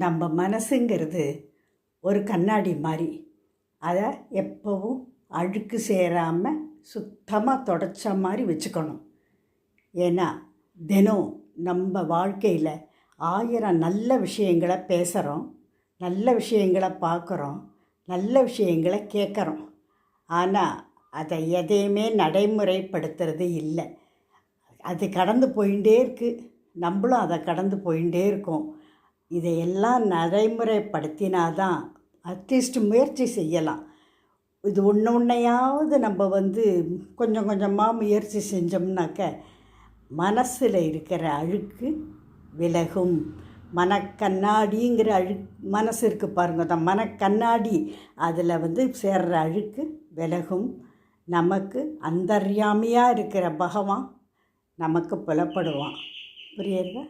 நம்ம மனசுங்கிறது ஒரு கண்ணாடி மாதிரி. அதை எப்போவும் அழுக்கு சேராமல் சுத்தமாக தொடச்ச மாதிரி வச்சுக்கணும். ஏன்னா தினம் நம்ம வாழ்க்கையில் 1000 நல்ல விஷயங்களை பேசுகிறோம், நல்ல விஷயங்களை பார்க்குறோம், நல்ல விஷயங்களை கேட்குறோம். ஆனால் அதை எதையுமே நடைமுறைப்படுத்துறது இல்லை. அது கடந்து போயிட்டே இருக்குது, நம்மளும் அதை கடந்து போயிட்டே இருக்கோம். இதையெல்லாம் நடைமுறைப்படுத்தினாதான் அட்லீஸ்ட் முயற்சி செய்யலாம். இது ஒன்றையாவது நம்ம கொஞ்சம் கொஞ்சமாக முயற்சி செஞ்சோம்னாக்க மனசில் இருக்கிற அழுக்கு விலகும். மனக்கண்ணாடிங்கிற மனசு இருக்குது பாருங்கள், அந்த மனக்கண்ணாடி அதில் சேர்ற அழுக்கு விலகும். நமக்கு அந்தர்யாமியாக இருக்கிற பகவான் நமக்கு புலப்படுவான். புரியுதா?